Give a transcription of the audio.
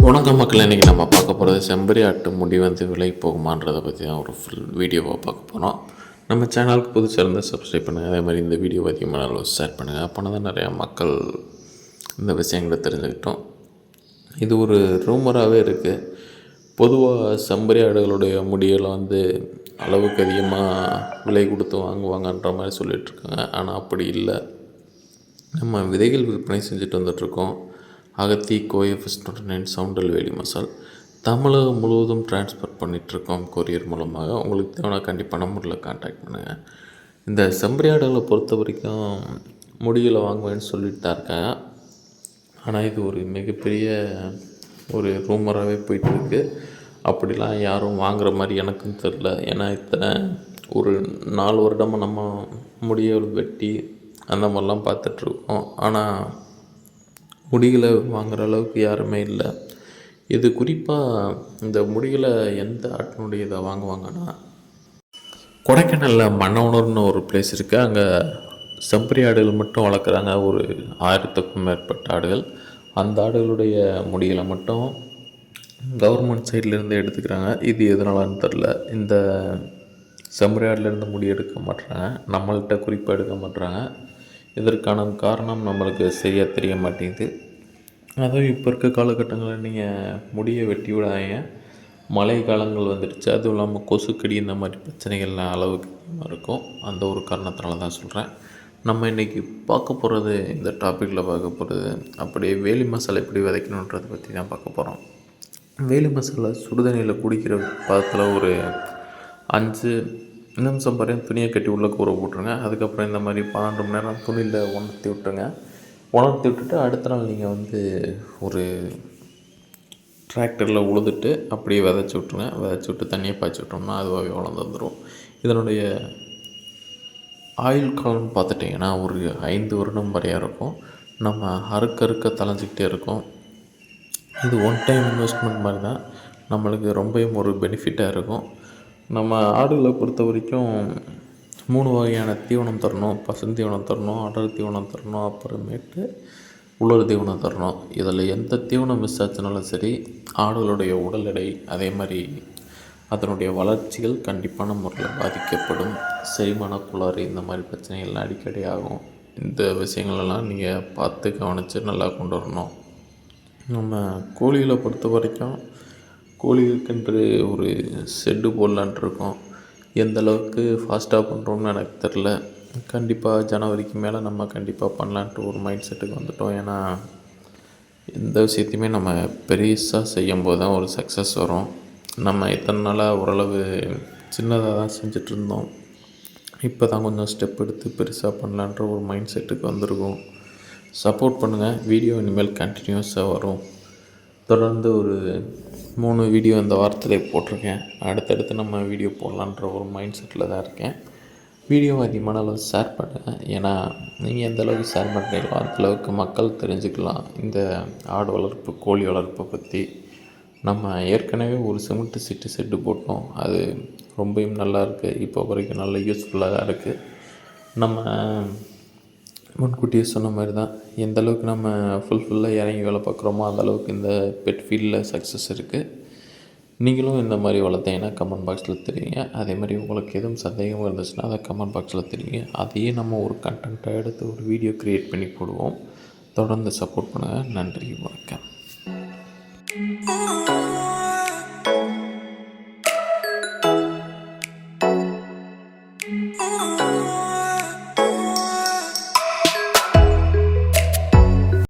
வணக்கம் மக்கள், இன்றைக்கி நம்ம பார்க்க போகிறது செம்பரி ஆட்டு முடி வந்து விலை போகுமான்றதை பற்றி தான் ஒரு ஃபுல் வீடியோவாக பார்க்க போகிறோம். நம்ம சேனலுக்கு புதுசாக இருந்தால் சப்ஸ்கிரைப் பண்ணுங்கள். அதே மாதிரி இந்த வீடியோ அதிகமான அளவு ஷேர் பண்ணுங்கள். அப்போனா தான் நிறையா மக்கள் இந்த விஷயங்களை தெரிஞ்சுக்கிட்டோம். இது ஒரு ரூமராகவே இருக்குது. பொதுவாக செம்பரி ஆடுகளுடைய முடியெல்லாம் வந்து அளவுக்கு அதிகமாக விலை கொடுத்து வாங்குவாங்கன்ற மாதிரி சொல்லிகிட்ருக்காங்க. ஆனால் அப்படி இல்லை. நம்ம விதைகள் விற்பனை செஞ்சுட்டு வந்துட்ருக்கோம். அகத்தி, கோஎஃப்எஸ் 29, சவுண்டல் வேலி மசால் தமிழகம் முழுவதும் டிரான்ஸ்பர் பண்ணிகிட்ருக்கோம் கொரியர் மூலமாக. உங்களுக்கு தேவைன்னா கண்டிப்பாக நம்பரில் கான்டாக்ட் பண்ணுங்கள். இந்த செம்பரி ஆடுகளை பொறுத்த வரைக்கும் முடிகளை வாங்குவேன்னு சொல்லிட்டு தான் இருக்கேன். ஆனால் இது ஒரு மிகப்பெரிய ஒரு ரூமராகவே போயிட்டுருக்கு. அப்படிலாம் யாரும் வாங்குகிற மாதிரி எனக்கும் தெரில. ஏன்னா இத்தனை ஒரு 4 வருடமாக நம்ம முடியை வெட்டி அந்த மாதிரிலாம் பார்த்துட்ருக்கோம். ஆனால் முடிகளை வாங்குகிற அளவுக்கு யாருமே இல்லை. இது குறிப்பாக இந்த முடிகளை எந்த ஆட்டினுடைய இதை வாங்குவாங்கன்னா, கொடைக்கானலில் மன்னவனூர்னு ஒரு பிளேஸ் இருக்குது. அங்கே செம்பரி ஆடுகள் மட்டும் வளர்க்குறாங்க. ஒரு 1000க்கும் மேற்பட்ட ஆடுகள். அந்த ஆடுகளுடைய முடிகளை மட்டும் கவர்மெண்ட் சைட்லேருந்து எடுத்துக்கிறாங்க. இது எதனாலன்னு தெரில. இந்த செம்பரி ஆடுலேருந்து முடி எடுக்க மாட்டுறாங்க, நம்மள்கிட்ட குறிப்பாக எடுக்க மாட்டுறாங்க. இதற்கான காரணம் நம்மளுக்கு சரியாக தெரிய மாட்டேங்குது. அதுவும் இப்போ இருக்க காலகட்டங்களில் நீங்கள் முடியை வெட்டி விடாதீங்க. மழை காலங்கள் வந்துடுச்சு. அதுவும் இல்லாமல் கொசுக்கடி இந்த மாதிரி பிரச்சனைகள்லாம் அளவுக்கு அதிகமாக இருக்கும். அந்த ஒரு காரணத்தினால தான் சொல்கிறேன். நம்ம இன்றைக்கி பார்க்க போகிறது, இந்த டாப்பிக்கில் பார்க்க போகிறது அப்படியே வேலி மசாலா எப்படி விதைக்கணுன்றதை பற்றி தான் பார்க்க போகிறோம். வேலி மசாலா சுடுதண்ணியில் குடிக்கிற பதத்தில் ஒரு 5 நிமிஷம் வரையும் துணியை கட்டி உள்ளே ஊற போட்டுருங்க. அதுக்கப்புறம் இந்த மாதிரி 12 மணி நேரம் துணியில் உணர்த்தி விட்டுருங்க. உணர்த்தி விட்டுட்டு அடுத்த நாள் நீங்கள் வந்து ஒரு டிராக்டரில் உழுதுட்டு அப்படியே விதைச்சி விட்ருங்க. விதைச்சி விட்டு தண்ணியை பாய்ச்சி விட்டோம்னா அதுவாகவே வளர்ந்து வந்துடும். இதனுடைய ஆயுள் காலம்னு பார்த்துட்டிங்கன்னா ஒரு 5 வருடம் வரையாக இருக்கும். நம்ம அறுக்க தலைஞ்சிக்கிட்டே இருக்கும். இது ஒன் டைம் இன்வெஸ்ட்மெண்ட் மாதிரி தான். நம்மளுக்கு ரொம்பவும் ஒரு பெனிஃபிட்டாக இருக்கும். நம்ம ஆடுகளை பொறுத்த வரைக்கும் 3 வகையான தீவனம் தரணும். பசுந்தீவனம் தரணும், அடர் தீவனம் தரணும், அப்புறமேட்டு உலர் தீவனம் தரணும். இதில் எந்த தீவனம் மிஸ் ஆச்சுனாலும் சரி, ஆடுகளுடைய உடல் எடை அதே மாதிரி அதனுடைய வளர்ச்சிகள் கண்டிப்பான முறையில் பாதிக்கப்படும். செரிமான கோளாறு இந்த மாதிரி பிரச்சனைகள்லாம் அடிக்கடி ஆகும். இந்த விஷயங்களெல்லாம் நீங்கள் பார்த்து கவனித்து நல்லா கொண்டு வரணும். நம்ம கோழிகளை பொறுத்த வரைக்கும் கோழிகளுக்கென்று ஒரு ஷெட்டு போடலான்ட்டு இருக்கோம். எந்த அளவுக்கு ஃபாஸ்ட்டாக பண்ணுறோம்னு எனக்கு தெரில. கண்டிப்பாக ஜனவரிக்கு மேலே நம்ம கண்டிப்பாக பண்ணலான்ட்டு ஒரு மைண்ட் செட்டுக்கு வந்துவிட்டோம். ஏன்னா எந்த விஷயத்தையுமே நம்ம பெருசாக செய்யும்போது தான் ஒரு சக்ஸஸ் வரும். நம்ம இத்தனை நாளாக ஓரளவு சின்னதாக தான் செஞ்சிட்ருந்தோம். இப்போ தான் கொஞ்சம் ஸ்டெப் எடுத்து பெருசாக பண்ணலான்ற ஒரு மைண்ட் செட்டுக்கு வந்திருக்கோம். சப்போர்ட் பண்ணுங்கள். வீடியோ இனிமேல் கண்டினியூஸாக வரும். தொடர்ந்து ஒரு 3 வீடியோ இந்த வாரத்தில் போட்டிருக்கேன். அடுத்தடுத்து நம்ம வீடியோ போடலான்ற ஒரு மைண்ட் செட்டில் தான் இருக்கேன். வீடியோ அதிகமான அளவு ஷேர் பண்ணுங்கள். ஏன்னா நீங்கள் எந்த அளவுக்கு ஷேர் பண்ணுறீங்களோ அந்தளவுக்கு மக்கள் தெரிஞ்சுக்கலாம் இந்த ஆடு வளர்ப்பு, கோழி வளர்ப்பை பற்றி. நம்ம ஏற்கனவே ஒரு சிமெண்ட் ஷெட்டு போட்டோம். அது ரொம்பவும் நல்லா இருக்குது. இப்போ வரைக்கும் நல்ல யூஸ்ஃபுல்லாக தான் இருக்குது. நம்ம முன்கூட்டியே சொன்ன மாதிரி தான், எந்த அளவுக்கு நம்ம ஃபுல்லாக இறங்கி வேலை பார்க்குறோமோ அந்தளவுக்கு இந்த பெட் ஃபீல்டில் சக்ஸஸ் இருக்குது. நீங்களும் இந்த மாதிரி வளர்த்தீங்கன்னா கமெண்ட் பாக்ஸில் தெரியுங்க. அதே மாதிரி உங்களுக்கு எதுவும் சந்தேகம் இருந்துச்சுன்னா அதை கமெண்ட் பாக்ஸில் தெரியுங்க. அதையே நம்ம ஒரு கண்டென்ட்டாக எடுத்து ஒரு வீடியோ க்ரியேட் பண்ணி போடுவோம். தொடர்ந்து சப்போர்ட் பண்ணுங்கள். நன்றி, வணக்கம்.